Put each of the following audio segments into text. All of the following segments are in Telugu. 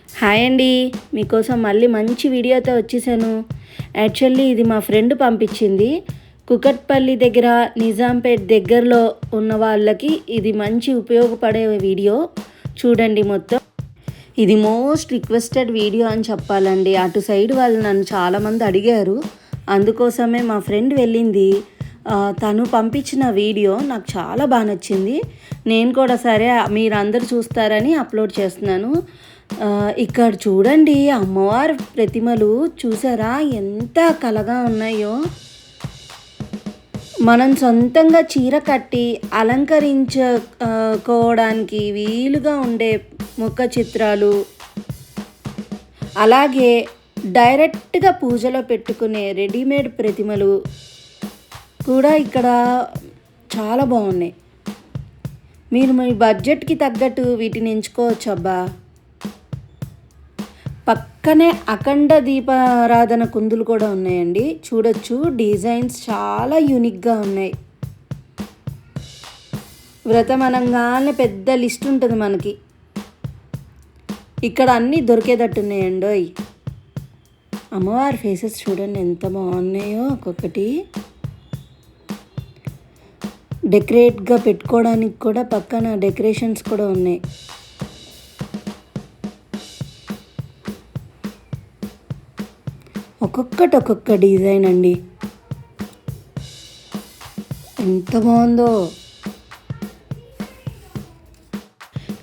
హాయ్ అండి, మీకోసం మళ్ళీ మంచి వీడియోతో వచ్చేసాను. యాక్చువల్లీ ఇది మా ఫ్రెండ్ పంపించింది. కుకట్పల్లి దగ్గర, నిజాంపేట్ దగ్గరలో ఉన్న వాళ్ళకి ఇది మంచి ఉపయోగపడే వీడియో. చూడండి మొత్తం. ఇది మోస్ట్ రిక్వెస్టెడ్ వీడియో అని చెప్పాలండి. అటు సైడ్ వాళ్ళు నన్ను చాలామంది అడిగారు. అందుకోసమే మా ఫ్రెండ్ వెళ్ళింది. తను పంపించిన వీడియో నాకు చాలా బాగా నచ్చింది. నేను కూడా సరే మీరందరూ చూస్తారని అప్లోడ్ చేస్తున్నాను. ఇక్కడ చూడండి, అమ్మవారి ప్రతిమలు చూసారా ఎంత కళగా ఉన్నాయో. మనం సొంతంగా చీర కట్టి అలంకరించుకోవడానికి వీలుగా ఉండే ముఖ చిత్రాలు, అలాగే డైరెక్ట్గా పూజలో పెట్టుకునే రెడీమేడ్ ప్రతిమలు కూడా ఇక్కడ చాలా బాగున్నాయి. మీరు మీ బడ్జెట్కి తగ్గట్టు వీటిని ఎంచుకోవచ్చు. అబ్బా, పక్కనే అఖండ దీపారాధన కుందులు కూడా ఉన్నాయండి. చూడొచ్చు, డిజైన్స్ చాలా యూనిక్గా ఉన్నాయి. వ్రతం అనగానే పెద్ద లిస్ట్ ఉంటుంది మనకి. ఇక్కడ అన్నీ దొరికేటట్టున్నాయండి. అమ్మవారి ఫేసెస్ చూడండి ఎంత బాగున్నాయో. ఒక్కొక్కటి డెకరేట్గా పెట్టుకోవడానికి కూడా పక్కన డెకరేషన్స్ కూడా ఉన్నాయి. ఒక్కొక్క డిజైన్ అండి, ఎంత బాగుందో.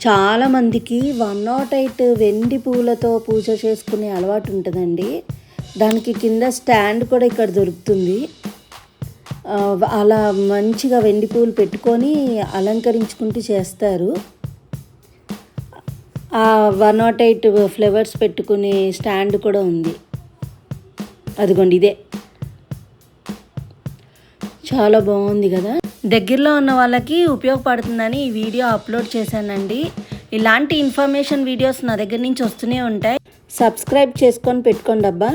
చాలామందికి 108 వెండి పూలతో పూజ చేసుకునే అలవాటు ఉంటుందండి. దానికి కింద స్టాండ్ కూడా ఇక్కడ దొరుకుతుంది. అలా మంచిగా వెండి పూలు పెట్టుకొని అలంకరించుకుంటూ చేస్తారు. 108 ఫ్లవర్స్ పెట్టుకునే స్టాండ్ కూడా ఉంది. అదిగోండి, ఇదే చాలా బాగుంది కదా. దగ్గరలో ఉన్న వాళ్ళకి ఉపయోగపడుతుందని ఈ వీడియో అప్లోడ్ చేశానండి. ఇలాంటి ఇన్ఫర్మేషన్ వీడియోస్ నా దగ్గర నుంచి వస్తూనే ఉంటాయి. సబ్స్క్రైబ్ చేసుకొని పెట్టుకోండి అబ్బా.